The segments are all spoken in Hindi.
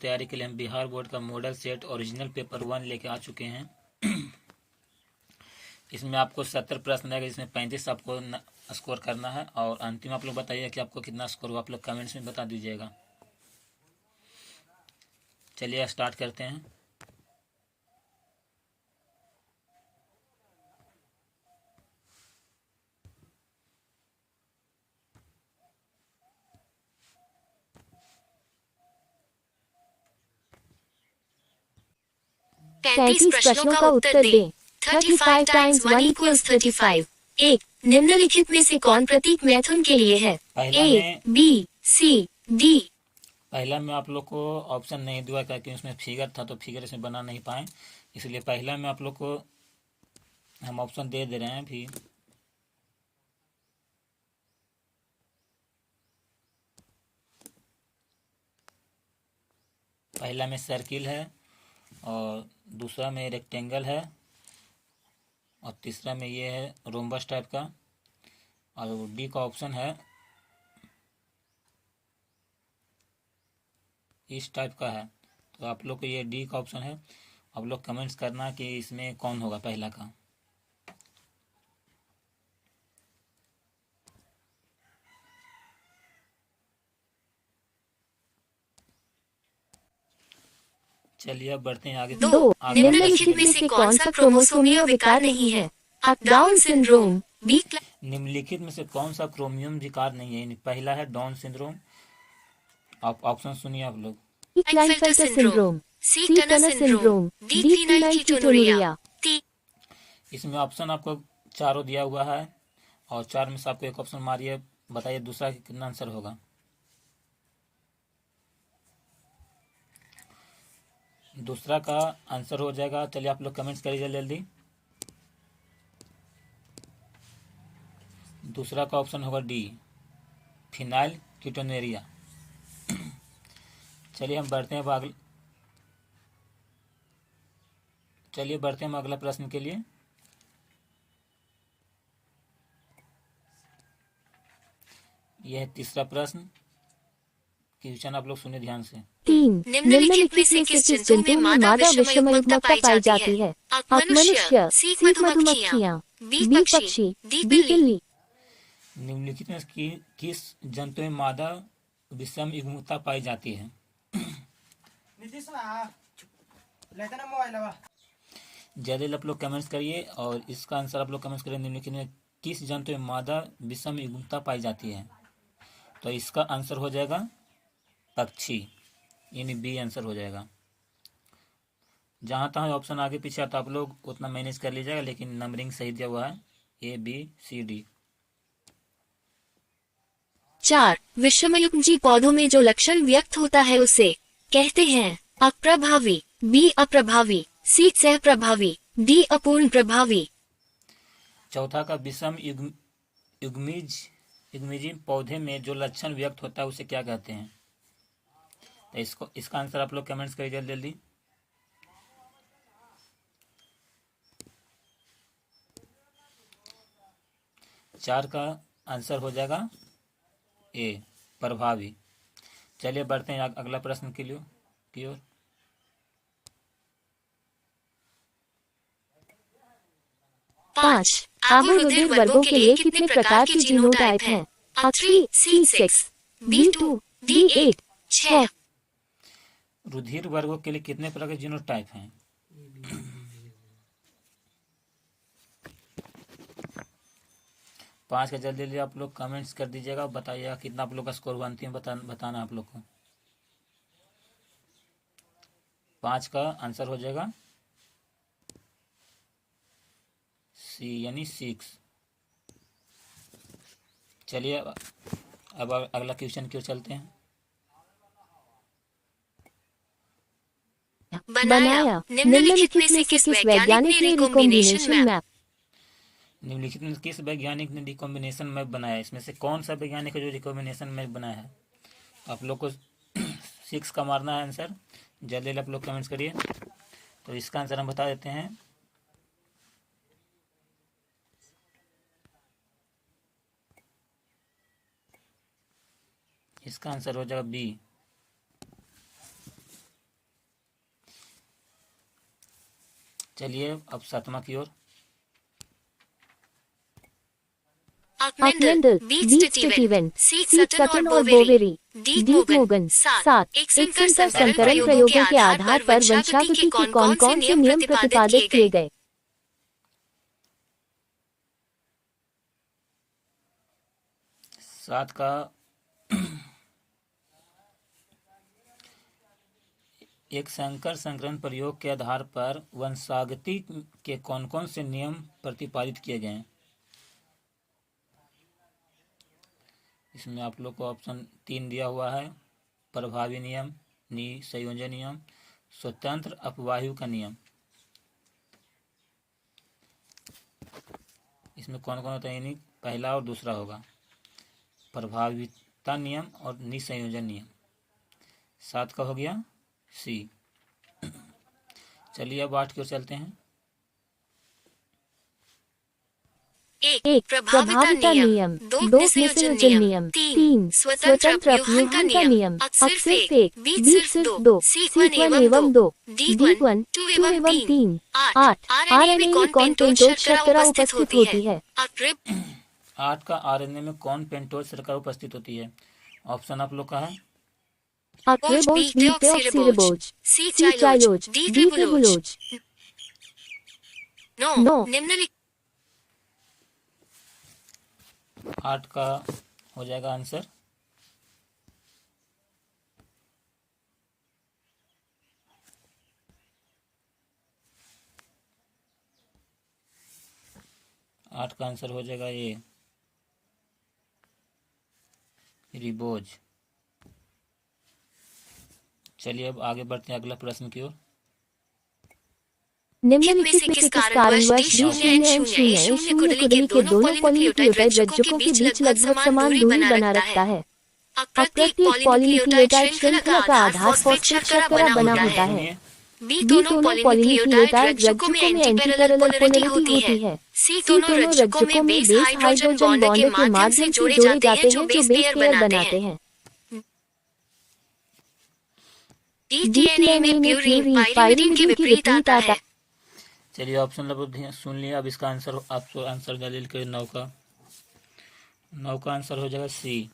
तैयारी के लिए हम बिहार बोर्ड का मॉडल सेट ओरिजिनल पेपर 1 लेके आ चुके हैं। इसमें आपको 70 प्रश्न आएगा, जिसमें 35 आपको स्कोर करना है। और अंतिम आप लोग बताइए कि आपको कितना स्कोर हुआ, आप लोग कमेंट्स में बता दीजिएगा। चलिए स्टार्ट करते हैं। तैंतीस प्रश्नों का उत्तर दें। 35 टाइम्स 1 इक्वल्स 35। एक, निम्नलिखित में से कौन प्रतीक मैथुन के लिए है? ए, बी, सी, डी। पहला में आप लोग को ऑप्शन नहीं दिया क्योंकि उसमें फिगर था, तो फिगर इसमें बना नहीं पाए, इसलिए पहला में आप लोग को हम ऑप्शन दे रहे हैं भी। पहला में सर्किल है, और दूसरा में रेक्टेंगल है, और तीसरा में ये है रोम्बस टाइप का, और डी का ऑप्शन है इस टाइप का है। तो आप लोग को ये डी का ऑप्शन है। आप लोग कमेंट्स करना कि इसमें कौन होगा पहला का। चलिए अब बढ़ते हैं आगे। दो, निम्नलिखित में से कौन सा क्रोमोसोमीय विकार नहीं है? Down syndrome, B. निम्नलिखित में से कौन सा क्रोमियम विकार नहीं है? पहला है डाउन सिंड्रोम। आप ऑप्शन सुनिए आप लोग। क्लाइनफेल्टर सिंड्रोम, सी टर्नर सिंड्रोम, डी फिनाइलकीटोनुरिया। इसमें ऑप्शन आपको चारों दिया हुआ है, और चार में से आपको एक ऑप्शन मारिए, बताइए दूसरा कितना आंसर होगा। दूसरा का आंसर हो जाएगा। चलिए आप लोग कमेंट्स करिए जल्दी। दूसरा का ऑप्शन होगा डी, फिनाइल कीटोनेरिया। चलिए हम बढ़ते हैं अगला प्रश्न के लिए। यह है तीसरा प्रश्न। क्वेश्चन आप लोग सुनिए ध्यान से। 3, निम्नलिखित में से किस जंतु में मादा विषमयुग्मकता पाई जाती है? मनुष्य, सी मधुमक्खियाँ, बी पक्षी, डी बिल्ली। निम्नलिखित में किस जंतु में मादा विषम युग्मकता पाई जाती है? जल्दी आप लोग कमेंट्स करिए, और इसका आंसर आप लोग कमेंट्स करिए। निम्नलिखित में किस जंतु में मादा विषम युग्मकता पाई जाती है? तो इसका आंसर हो जाएगा पक्षी, यानी बी आंसर हो जाएगा। जहाँ तहाँ ऑप्शन आगे पीछे आता आप लोग उतना मैनेज कर लीजिएगा, लेकिन नंबरिंग सही दिया हुआ है, ए बी सी डी। 4, विषमयुग्मजी पौधों में जो लक्षण व्यक्त होता है उसे कहते हैं अप्रभावी, बी अप्रभावी, सी सह प्रभावी, डी अपूर्ण प्रभावी। चौथा का विषम युग्मीजी पौधे में जो लक्षण व्यक्त होता है उसे क्या कहते हैं? तो इसका आंसर आप लोग कमेंट्स करिए जल्दी जल्दी। चार का आंसर हो जाएगा ए, प्रभावी। चलिए बढ़ते हैं अगला प्रश्न की ओर। पाँच, आबुरुधिर वर्गों के लिए कितने प्रकार के जीनोटाइप हैं? 3, C6, B2, D8, 6। रुधिर वर्गों के लिए कितने प्रकार के जीनोटाइप हैं? 5 का जल्दी जल्दी आप लोग कमेंट्स कर दीजिएगा, बताइएगा कितना आप लोग का स्कोर हुआ। अंतिम बताना आप लोग को। 5 का आंसर हो जाएगा सी, यानी 6। चलिए अब अगला क्वेश्चन की ओर चलते हैं। बनाया निम्नलिखित में से किस वैज्ञानिक ने रिकॉम्बिनेशन मैप? निम्नलिखित में किस वैज्ञानिक ने रिकॉम्बिनेशन मैप बनाया? इसमें से कौन सा वैज्ञानिक है जो रिकॉम्बिनेशन मैप बनाया है? आप लोग को 6 का मारना है आंसर। जल्दी आप लोग कमेंट्स करिए। तो इसका आंसर हम बता देते हैं। इसका आंसर हो जाएगा बी, चलिए अब सातवां की ओर। Akmendel, B. Stetiven, C. Sutton और बोवेरी, D. मोगन। 7. एक संकर संकरण प्रयोगों के आधार पर वंशागति के कौन कौन से नियम प्रतिपादित किए गए? सात का एक संकर संकरण प्रयोग के आधार पर वंशागति के कौन कौन से नियम प्रतिपादित किए गए हैं। इसमें आप लोग को ऑप्शन 3 दिया हुआ है। प्रभावी नियम, निसंयोजन नियम, स्वतंत्र अपवायु का नियम। इसमें कौन कौन होता है, यानी पहला और दूसरा होगा, प्रभाविता नियम और निसंयोजन नियम। 7 का हो गया सी। चलिए अब 8 की ओर चलते हैं। एक प्रभाविता नियम, 2 निसंयोजन नियम, 3 स्वतंत्र अपव्यूहन का नियम, अक्सर एक, बीच सिर्फ 2, सीख 1 एवं 2, D1, 2 एवं 3। 8 आरएनए में कौन पेंटोज शर्करा उपस्थित होती है? 8 का आरएनए में कौन पेंटोज शर्करा उपस्थित होती है? ऑप्शन आप लोग का है अक्रिबोज, B. डेऑक्सीरिबोज, C. चाइलोज, D. ट्रिबुलोज। नो निम्नलिखित 8 का हो जाएगा आंसर आठ का आंसर हो जाएगा ये रिबोज। चलिए अब आगे बढ़ते हैं अगला प्रश्न की ओर। निम्नलिखित में से किस कारणवश D0N0 कुंडली के दोनों पॉलीन्यूक्लियोटाइड रज्जुकों के बीच लगभग समान दूरी बना रखता है? प्रत्येक पॉलीन्यूक्लियोटाइड श्रृंखला का आधार फॉस्फेट शर्करा बना होता है। B. दोनों पॉलीन्यूक्लियोटाइड रज्जुकों में एंटीपैरेलल पोलैरिटी होती है। C. दोनों रज्जुकों में बेस हाइड्रोजन बॉन्ड के माध्यम से जोड़े जाते हैं जो बेस पेयर बनाते हैं। DNA में प्यूरीन पाइरीडीन के विपरीत आता है। चलिए ऑप्शन लगभग सुन लिया। अब इसका आंसर आपको आंसर जल्दी लिखे। 9 का आंसर हो जाएगा सी।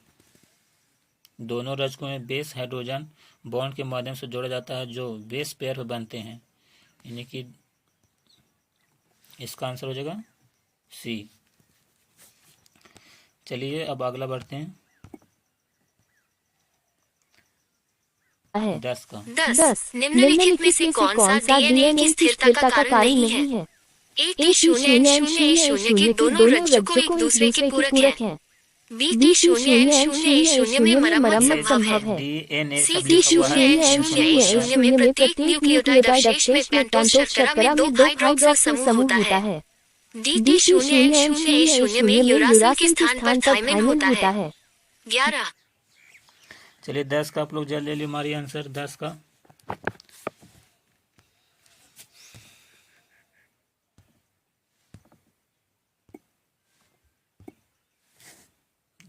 दोनों रज्जुकों में बेस हाइड्रोजन बॉन्ड के माध्यम से जोड़ा जाता है जो बेस पेयर बनते हैं, यानी कि इसका आंसर हो जाएगा सी। चलिए अब अगला बढ़ते हैं। 10 का 10 निम्नलिखित में से कौन सा डीएनए की स्थिरता का कारण नहीं है? एक D0N0 के दोनों रज्जुकों एक दूसरे के पूरक हैं। B. D0N0 में मरम्मत संभव है। C. D0N0 में प्रत्येक न्यूक्लियोटाइड अवशेष में पेंटोज शर्करा में 2 हाइड्रॉक्सिल समूह होता है। D. D0N0 में यूरासिल के स्थान पर थाइमिन होता है। 11 चलिए 10 का आप लोग जल्दी जल्दी मारिए आंसर। 10 का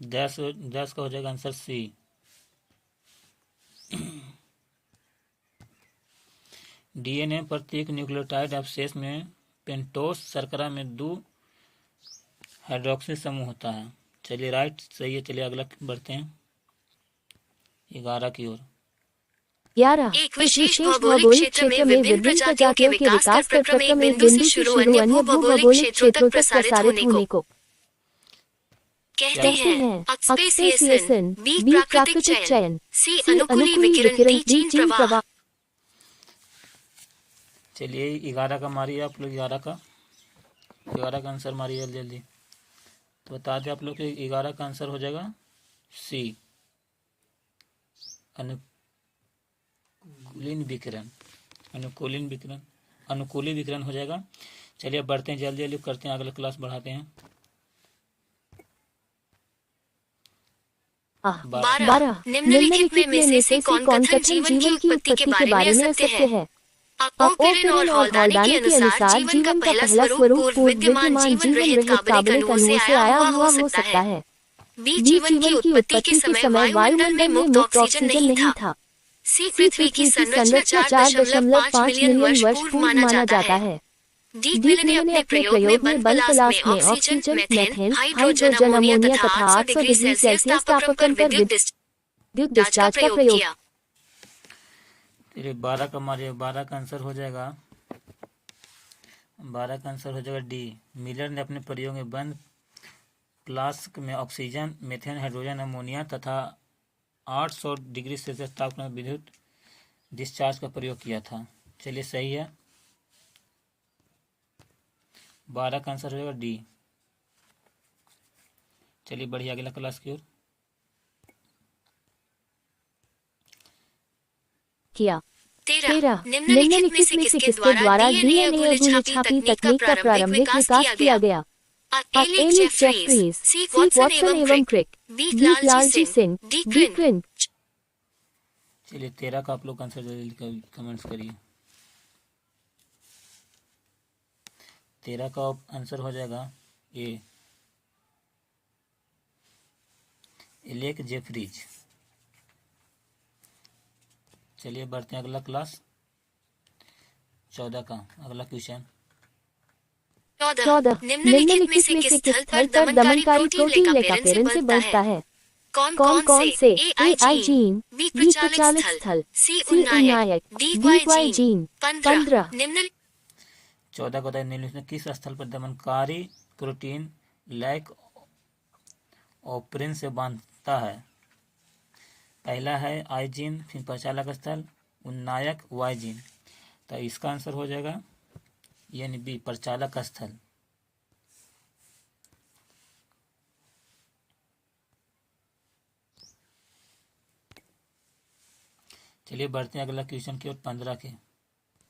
10 का हो जाएगा आंसर सी। डीएनए प्रत्येक न्यूक्लियोटाइड अवशेष में पेंटोज शर्करा में 2 हाइड्रोक्सिल समूह होता है। चलिए राइट सही है। चलिए अगला बढ़ते हैं 11 की ओर। 11 एक विशेष भौगोलिक क्षेत्र में विभिन्न प्रजातियों के विकास का क्रम एक बिंदु से शुरू अन्य भौगोलिक क्षेत्रों तक प्रसारित होने को कहते हैं एक्सपेसिएशन। B. प्राकृतिक चयन, C. अनुकूली विकिरण, D. जीन प्रवाह। चलिए 11 का मारिए आप लोग। 11 का आंसर मारिए जल्दी जल्दी। तो बता दें आप लोग कि 11 का आंसर हो जाएगा सी, अनुकूली विकिरण हो जाएगा। चलिए अब बढ़ते हैं जल्दी जल्दी करते हैं, अगला क्लास बढ़ाते हैं। 12 निम्नलिखित में से कौन कथन जीवन की उत्पत्ति के बारे में सत्य है? ओपेरन और हॉल्डानी के अनुसार जीवन का पहला स्वरूप पूर्व विद्यमान जीवन रहित काबले कणों से आया हुआ हो सकता है। B. जीवन की उत्पत्ति के समय वायुमंडल में मुक्त ऑक्सीजन नहीं था। C. पृथ्वी की संरचना 4.5 मिलियन वर्ष पूर्व माना जाता है। डीप मिल ने अपने प्रयोग में बंद पलास में ऑक्सीजन, मीथेन, हाइड्रोजन, अमोनिया तथा 800 डिग्री सेल्सियस तापक्रम पर विद्युत डिस्चार्ज का प्रयोग किया। चलिए 12 का मारिए, 12 का आंसर हो जाएगा, 12 का आंसर हो जाएगा डी। मिलर ने अपने प्रयोग में बंद फ्लास्क में ऑक्सीजन, मीथेन, हाइड्रोजन, अमोनिया तथा 800 डिग्री सेल्सियस तापक्रम पर विद्युत डिस्चार्ज का प्रयोग किया था। चलिए सही है, 12 का आंसर हो जाएगा डी। चलिए बढ़िया, अगला क्लास की ओर। किया 13 निम्नलिखित में से किसके द्वारा डीएनए अगुले छापी तकनीक का प्रारंभिक विकास किया गया? एलिक जेफरीज, सी वॉटसन एवं Crick, B Lalji Singh, D Quinn. चलिए 13 का आप लोग आंसर जल्दी कमेंट्स करिए। 13 का आंसर हो जाएगा ए, एलेक जेफरीज। चलिए बढ़ते हैं अगला क्लास, 14 का अगला क्वेश्चन। 14 निम्नलिखित में से किस स्थल पर दमनकारी प्रोटीन लेकापेरिन से बढ़ता है? कौन से? ए आइजीन, बी प्रचालित स्थल, सी उन्नायक, डी वाई जीन। 15 निम्न 14 को निम्नलिखित में किस स्थल पर दमनकारी प्रोटीन लैक ओपरिन से बांधता है? पहला है आइजीन, फिर प्रचालक स्थल, उन्नायक, वाई जीन। तो इसका आंसर हो जाएगा यानी बी, प्रचालक स्थल। चलिए बढ़ते हैं अगला क्वेश्चन की ओर, 15 के।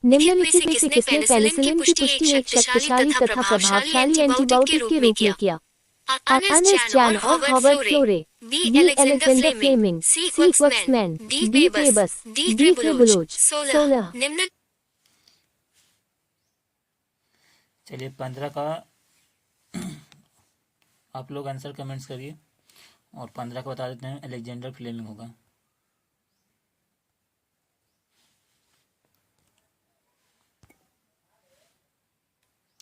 निम्नलिखित में से किसने पेनिसिलिन की पुष्टि एक शक्तिशाली तथा प्रभावशाली एंटीबायोटिक के रूप में किया? अर्नेस्ट जैन और हॉवर्ड फ्लोरे, बी अलेक्जेंडर फ्लेमिंग, सी वक्समैन, डी पेबस, डी ट्रिबुलोज। 16 निम्न चलिए 15 का आप लोग आंसर कमेंट्स करिए, और 15 का बता देते हैं अलेक्जेंडर फ्लेमिंग होगा।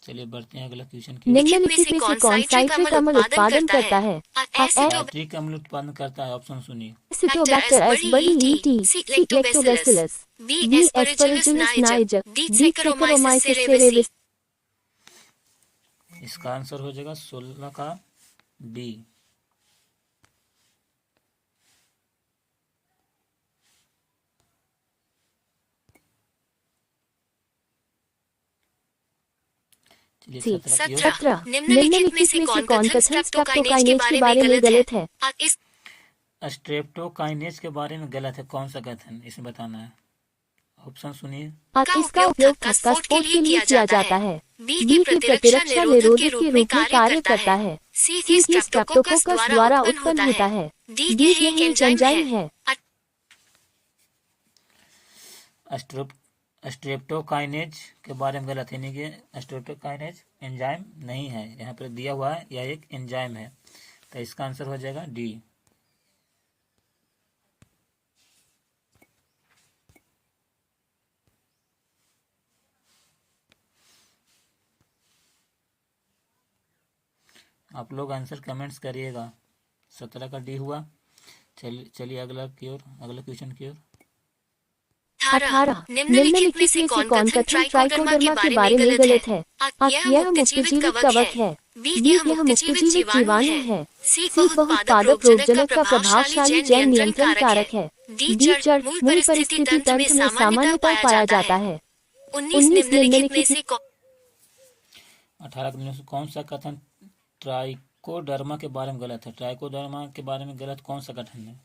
चलिए बढ़ते हैं अगला क्वेश्चन की। निम्नलिखित में से कौन साइट्रिक अम्ल उत्पादन करता है? साइट्रिक अम्ल उत्पादन करता है, ऑप्शन सुनिए। एसिटोबैक्टर एस्बर्जीटी, C Lactobacillus, B Aspergillus niger, D Saccharomyces cerevisiae. इसका आंसर हो जाएगा 16 का बी। चलिए 17 निम्नलिखित में से कौन कथन स्ट्रेप्टोकाइनेज के बारे में गलत है? स्ट्रेप्टोकाइनेज के बारे में गलत है, कौन सा कथन इसमें बताना है? ऑप्शन सुनिए। इसका उपयोग खसखस स्पोर्ट के लिए किया जाता है, बी की प्रतिरक्षा निरोधक के रूप में कार्य करता है, सी की स्ट्रेप्टोकोकस द्वारा उत्पन्न होता है, डी यह एक एंजाइम है। स्ट्रेप्टोकाइनेज के बारे में गलत है, नहीं कि स्ट्रेप्टोकाइनेज एंजाइम नहीं है, यहाँ पर दिया हुआ है यह एक एंजाइम है। तो इसका आंसर हो जाएगा डी। आप लोग आंसर कमेंट्स करिएगा। 17 का डी हुआ। चलिए अगला की ओर, अगला क्वेश्चन की ओर। 18 निम्नलिखित में से कौन कथन ट्राइकोडर्मा के बारे में गलत है? यह मुक्तजीवित कवक है, बी यह मुक्तजीवित जीवाणु है, सी बहुउत्पादक रोगजनक का प्रभावशाली जैव नियंत्रण कारक है, डी जड़ मूल परिस्थिति तंत्र में सामान्यतः पाया जाता है। 19 निम्नलिखित में से 18 में से कौन सा कथन ट्राइकोडर्मा के बारे में गलत है? ट्राइकोडर्मा के बारे में गलत कौन सा कथन है?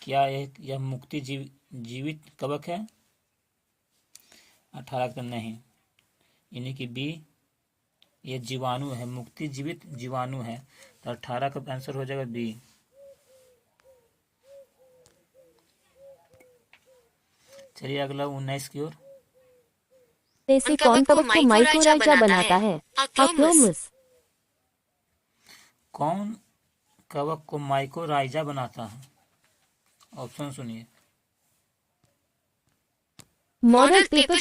क्या यह मुक्ति जीवित कवक है? 18 का नहीं, यानी कि बी ये जीवाणु है, मुक्ति जीवित जीवाणु है। तो 18 का आंसर हो जाएगा बी। चलिए अगला 19 की ओर। ऐसे कौन कवक को माइकोराइजा बनाता है? अक्रोमस। कौन कवक को माइकोराइजा बनाता है? ऑप्शन सुनिए। Model paper